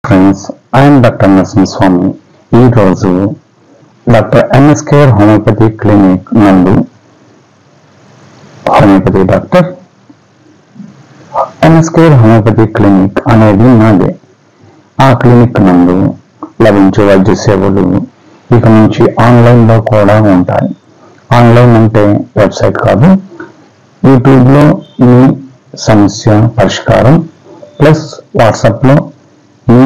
Friends, I'm doctor Narasimhaswamy. ఈరోజు doctor ఎన్ఎస్కేఆర్ homeopathy clinic నందు homeopathy doctor ఎన్ఎస్కేఆర్ homeopathy clinic అనేది నాదే. ఆ క్లినిక్ నందు లభించే వైద్య సేవలు ఇక నుంచి ఆన్లైన్లో కూడా ఉంటాయి. ఆన్లైన్ అంటే వెబ్సైట్ కాదు, యూట్యూబ్లో మీ సమస్య పరిష్కారం ప్లస్ వాట్సాప్లో మీ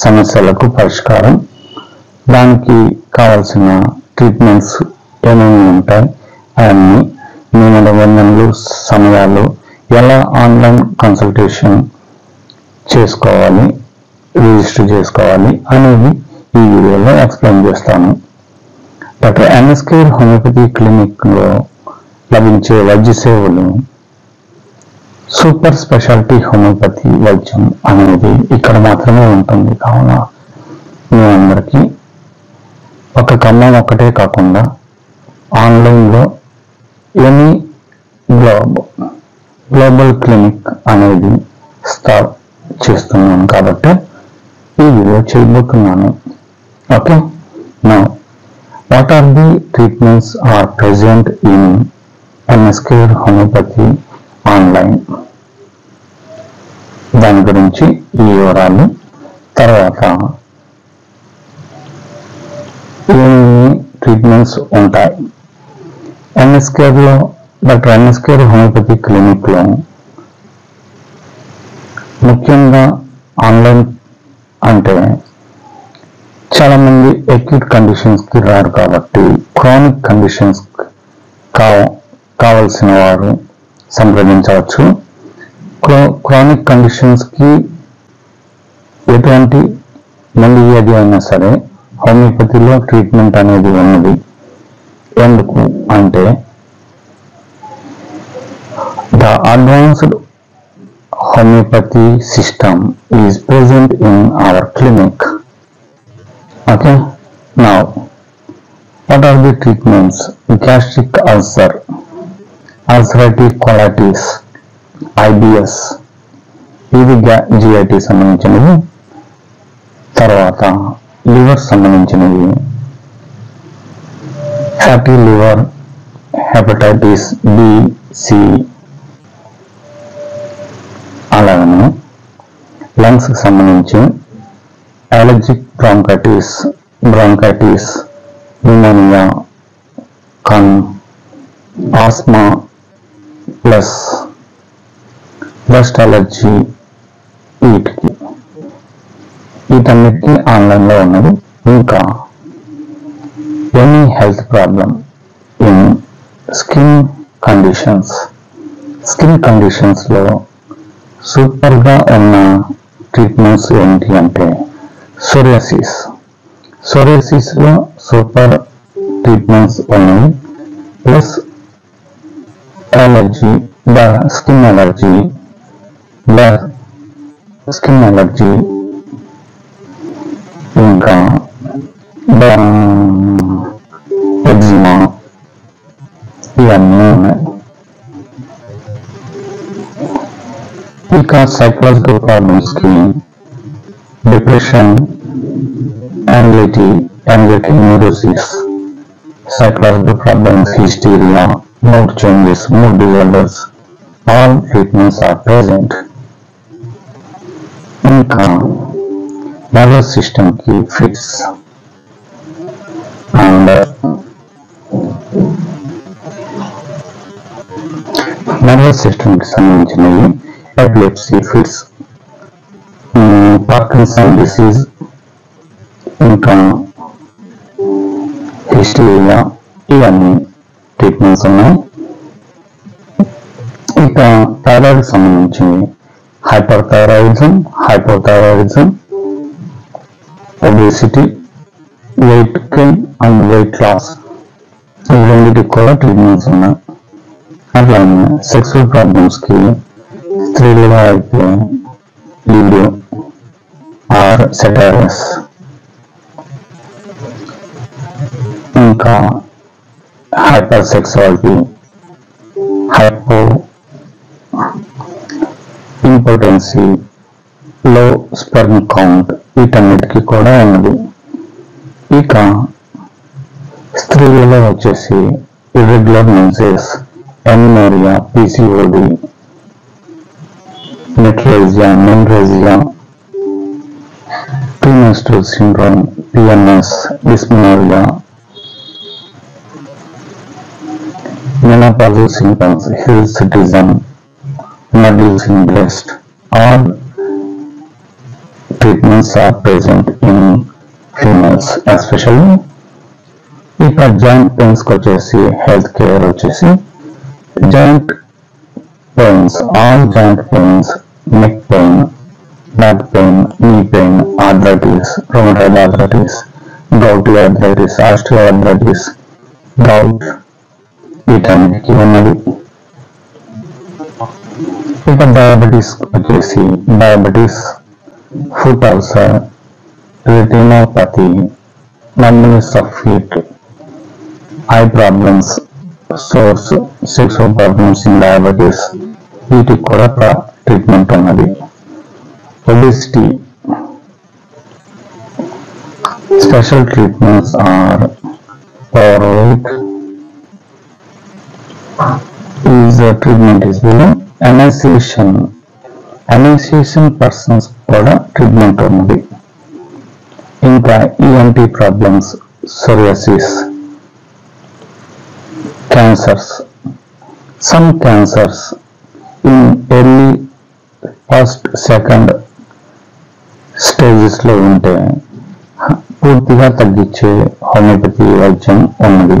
సమస్యలకు పరిష్కారం, దానికి కావాల్సిన ట్రీట్మెంట్స్ ఏమేమి ఉంటాయి అవన్నీ, నియమ నిబంధనలు, సమయాలు, ఎలా ఆన్లైన్ కన్సల్టేషన్ చేసుకోవాలి, రిజిస్టర్ చేసుకోవాలి అనేది ఈ వీడియోలో ఎక్స్ప్లెయిన్ చేస్తాను. డాక్టర్ ఎన్ఎస్కేఆర్ హోమియోపతి క్లినిక్లో లభించే వైద్య సేవలు సూపర్ స్పెషాలిటీ హోమియోపతి వైద్యం అనేది ఇక్కడ మాత్రమే ఉంటుంది. కావున మీ అందరికీ ఒక ఖమ్మం ఒక్కటే కాకుండా ఆన్లైన్లో ఎనీ గ్లోబల్ క్లినిక్ అనేది స్టార్ట్ చేస్తున్నాను కాబట్టి ఈ వీడియో చేయబోతున్నాను. Okay, now what are the treatments are present in NSKR homeopathy online, దాని గురించి ఈ వివరాలు, తర్వాత ఏమేమి ట్రీట్మెంట్స్ ఉంటాయి. ఎన్ఎస్కేఆర్లో డాక్టర్ ఎన్ఎస్కేఆర్ హోమియోపతి క్లినిక్లో ముఖ్యంగా ఆన్లైన్ అంటే చాలామంది అక్యూట్ కండిషన్స్కి రారు కాబట్టి క్రానిక్ కండిషన్స్ కావలసిన వారు సంప్రదించవచ్చు. క్రానిక్ కండిషన్స్కి ఎటువంటి మళ్ళీ ఏది అయినా సరే హోమియోపతిలో ట్రీట్మెంట్ అనేది ఉన్నది. ఎందుకు అంటే the advanced homeopathy system is present in our clinic. Okay, now what are the treatments? Gastric ulcer, ulcerative colitis, IBS, ఇది GIT సంబంధించినవి. తర్వాత లివర్ సంబంధించినవి, fatty liver, hepatitis B, C, అలాగనే లంగ్స్ సంబంధించి allergic bronchitis, pneumonia, asthma plus dust allergy, వీటన్నిటికీ ఆన్లైన్లో ఉన్నది. ఇంకా any health problem in skin కండిషన్స్లో సూపర్గా ఉన్న ట్రీట్మెంట్స్ ఏంటి అంటే సోరియాసిస్లో సూపర్ ట్రీట్మెంట్స్ ఉన్నాయి. ప్లస్ అలర్జీ, స్కిన్ అలర్జీ, ఇంకా ఎగ్జిమా, ఇవన్నీ ఉన్నాయి. ఇక సైకలాజికల్ ప్రాబ్లమ్స్ కి depression, anxiety, neurosis, psychological problems, hysteria, mood changes, mood disorders, all treatments are present. ఇంకా నర్వస్ సిస్టమ్ కి ఫిట్స్ అండ్ నర్వస్ సిస్టమ్ కి సంబంధించినవి ఎపిలెప్సీ, ఫిట్స్, పార్కిన్సన్ డిసీజ్, ఇంకా హిస్టీరియా, ఇవన్నీ ట్రీట్మెంట్స్ ఉన్నాయి. ఇక థైరాయిడ్ సంబంధించి hypothyroidism, obesity, weight gain and weight loss, ఈ రెండింటికి కూడా ట్రీట్మెంట్స్ ఉన్నాయి. అట్లానే సెక్సువల్ ప్రాబ్లమ్స్ కి స్త్రీలుగా అయితే లిబిడో ఆర్ సెటారస్, ఇంకా హైపర్ సెక్సువాలిటీ, హైపో ఇంపార్టెన్సీ, లో స్పెర్మ్ కౌంట్ వీటన్నిటికీ కూడా ఉన్నది. ఇక స్త్రీలలో వచ్చేసి irregular menses, amenorrhoea, PCOD, menorrhagia, premenstrual syndrome, PMS, dysmenorrhoea, menopausal symptoms, hirsutism, nodules in breast, all treatments are present in females especially. ఇక జాయింట్ పెయిన్స్ వచ్చేసి హెల్త్ కేర్ వచ్చేసి joint pains, all joint pains, neck pain, back pain, knee pain, arthritis, rheumatoid arthritis, gouty arthritis, osteoarthritis, gout వీటన్నిటికీ ఉన్నది. ఇక diabetes వచ్చేసి diabetes, foot ulcer, retinopathy, numbness of feet, eye problems, sores, sexual problems in diabetes వీటికి కూడా treatment ఉన్నది. Obesity, special treatments are overweight is treatment is below. emaciation persons కూడా treatment ఉన్నది. ఇంకా ENT problems, psoriasis, cancers, some cancers in early first second స్టేజెస్లో ఉంటే పూర్తిగా తగ్గించే హోమియోపతి వైద్యం ఉన్నది.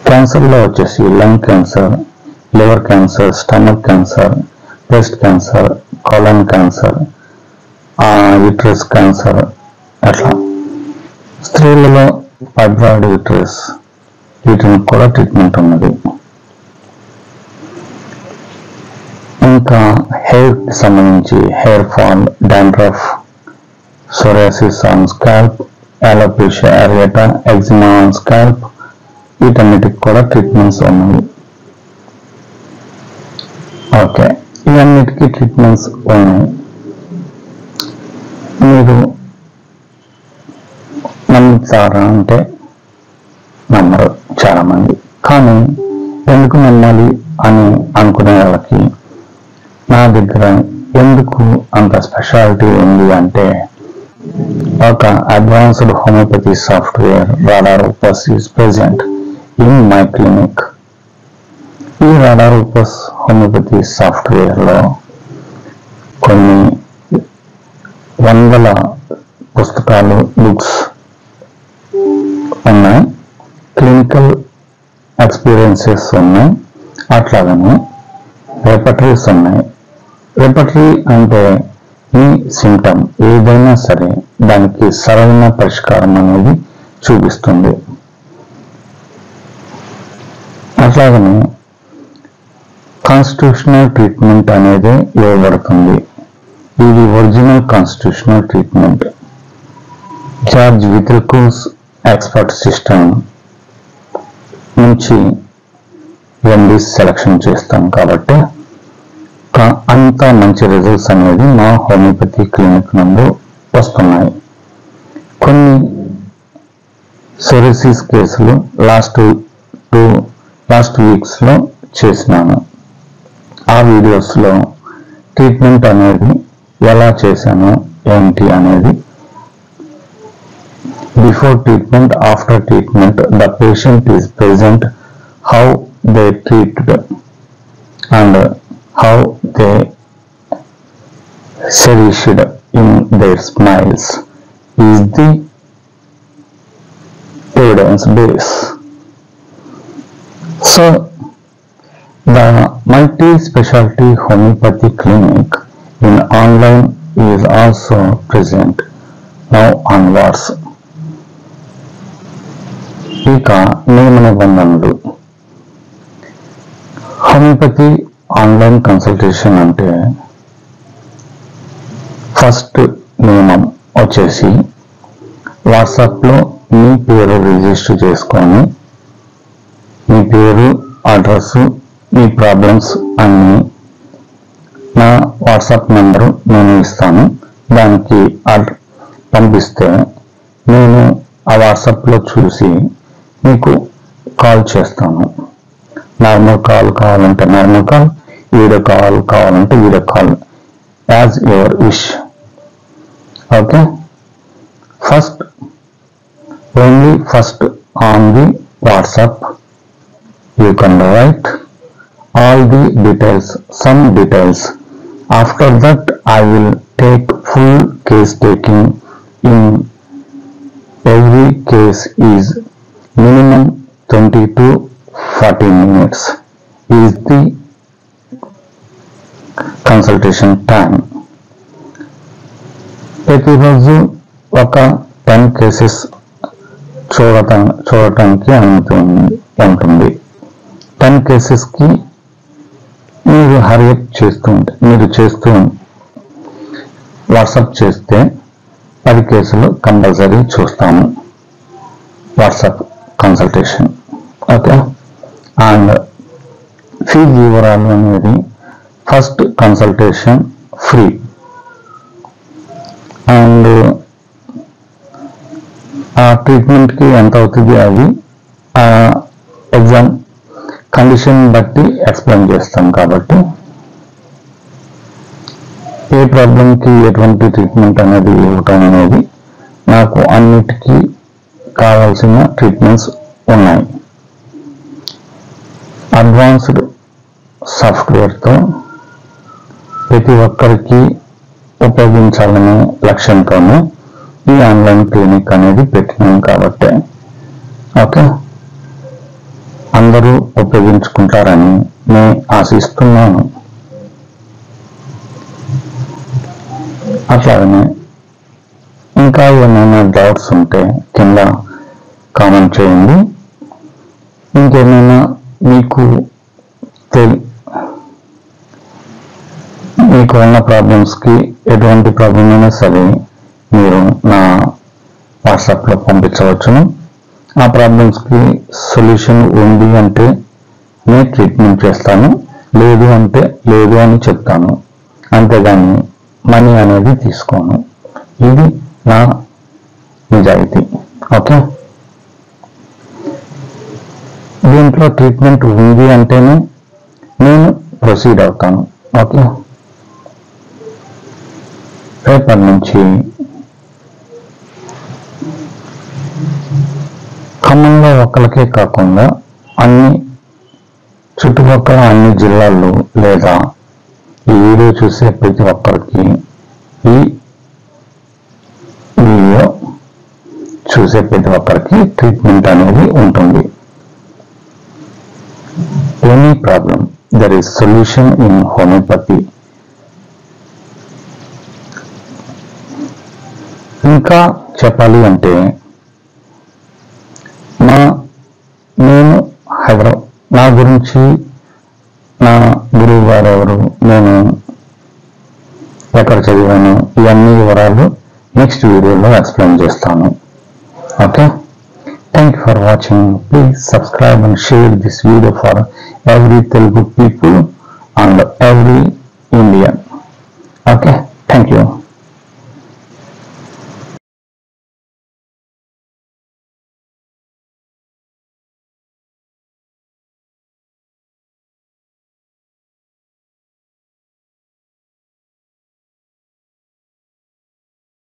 క్యాన్సర్లో వచ్చేసి lung cancer, liver cancer, stomach cancer, breast cancer, colon cancer, uterus cancer, అట్లా స్త్రీలలో ఫైబ్రాయిడ్ యూట్రస్ వీటిని కూడా ట్రీట్మెంట్ ఉన్నది. ఇంకా హెయిర్కి సంబంధించి hair fall, dandruff, psoriasis on scalp, alopecia areata, eczema on scalp వీటన్నిటికి కూడా ట్రీట్మెంట్స్ ఉన్నాయి. ఓకే, ఇవన్నిటికీ ట్రీట్మెంట్స్ ఉన్నాయి. మీరు నమ్ముతారా అంటే నమ్మరు చాలామంది. కానీ ఎందుకు నమ్మాలి అని అనుకునే వాళ్ళకి నా దగ్గర ఎందుకు అంత స్పెషాలిటీ ఉంది అంటే, ఒక advanced homeopathy software radar opus is present in my clinic. ఈ రాడార్ ఓపస్ హోమియోపతి సాఫ్ట్వేర్లో కొన్ని వందల పుస్తకాలు, బుక్స్ ఉన్నాయి, క్లినికల్ ఎక్స్పీరియన్సెస్ ఉన్నాయి, అట్లాగనే రెపటరీస్ ఉన్నాయి. రెపటరీ అంటే ఈ సిమ్టమ్ ఏదైనా సరే దానికి సరైన పరిష్కారం అనేది చూపిస్తుంది. అట్లాగనే కాన్స్టిట్యూషనల్ ట్రీట్మెంట్ అనేది ఇవ్వబడుతుంది. ఇది original constitutional treatment. George Vithoulkas expert system నుంచి రెమెడీస్ సెలెక్షన్ చేస్తాం కాబట్టి అంత మంచి రిజల్ట్స్ అనేది మా హోమియోపతి క్లినిక్ నుండి వస్తున్నాయి. కొన్ని సోరియాసిస్ కేసులు లాస్ట్ వీక్స్లో చేసినాను. ఆ వీడియోస్లో ట్రీట్మెంట్ అనేది ఎలా చేశాను ఏంటి అనేది, before treatment, after treatment, the patient is present, how they treated and how they cherished in their smiles is the evidence base. So the multi-specialty homeopathy clinic in online is also present now onwards. ఇక నియమ నిబంధనలు. Homeopathy online consultation అంటే first నియమం వచ్చేసి వాట్సాప్లో మీ పేరు register చేసుకొని, మీ పేరు, అడ్రస్, మీ ప్రాబ్లమ్స్ అన్నీ నా వాట్సాప్ నెంబరు నేను ఇస్తాను, దానికి పంపిస్తే నేను ఆ వాట్సాప్లో చూసి మీకు కాల్ చేస్తాను. నార్మల్ కాల్ కావాలంటే నార్మల్ కాల్, వీడియో కాల్ కావాలంటే video call, as your wish. Okay, first on the WhatsApp you can write all the details, some details. After that I will take full case taking. In every case is minimum 20 to 40 minutes is the consultation time. ప్రతిరోజు ఒక 10 cases చూడటానికి అనుమతి ఉంటుంది. 10 కేసెస్కి మీరు hurry up చేస్తూ WhatsApp చేస్తే 10 కేసులు compulsory చూస్తాము. WhatsApp consultation. Okay, and fees వివరాలు అనేది ఫస్ట్ కన్సల్టేషన్ ఫ్రీ, అండ్ ఆ ట్రీట్మెంట్కి ఎంత అవుతుంది అది ఎగ్జామ్ కండిషన్ బట్టి ఎక్స్ప్లెయిన్ చేస్తాం. కాబట్టి ఏ ప్రాబ్లంకి ఎటువంటి ట్రీట్మెంట్ అనేది ఇవ్వటం అనేది నాకు అన్నిటికీ కావాల్సిన ట్రీట్మెంట్స్ ఉన్నాయి. అడ్వాన్స్డ్ సాఫ్ట్వేర్తో ప్రతి ఒక్కరికి ఉపయోగించాలనే లక్ష్యంతోనే ఈ ఆన్లైన్ క్లినిక్ అనేది పెట్టినాం. కాబట్టి ఓకే, అందరూ ఉపయోగించుకుంటారని నేను ఆశిస్తున్నాను. అట్లాగనే ఇంకా ఏమైనా డౌట్స్ ఉంటే కింద కామెంట్ చేయండి. ఇంకేమైనా మీకు ఉన్న ప్రాబ్లమ్స్కి ఎటువంటి ప్రాబ్లం అయినా సరే మీరు నా వాట్సాప్లో పంపించవచ్చును. ఆ ప్రాబ్లమ్స్కి సొల్యూషన్ ఉంది అంటే నేను ట్రీట్మెంట్ చేస్తాను, లేదు అంటే లేదు అని చెప్తాను, అంతేగాని మనీ అనేది తీసుకోను. ఇది నా నిజాయితీ. ఓకే, దీంట్లో ట్రీట్మెంట్ ఉంది అంటేనే నేను ప్రొసీడ్ అవుతాను. ఓకే, రేపటి నుంచి ఖమ్మంలో ఒక్కరికే కాకుండా చుట్టుపక్కల అన్ని జిల్లాల్లో లేదా ఈ వీడియో చూసే ప్రతి ఒక్కరికి ఈ వీడియో చూసే ప్రతి ఒక్కరికి ట్రీట్మెంట్ అనేది ఉంటుంది. Any problem there is solution in homeopathy. ఇంకా చెప్పాలి అంటే నేను నా గురించి నా గురువు గారు ఎవరు, నేను ఎక్కడ చదివాను, ఇవన్నీ వివరాలు నెక్స్ట్ వీడియోలో ఎక్స్ప్లెయిన్ చేస్తాను. Okay, thank you for watching. Please subscribe and share this video for every Telugu people and every Indian. Okay, thank you.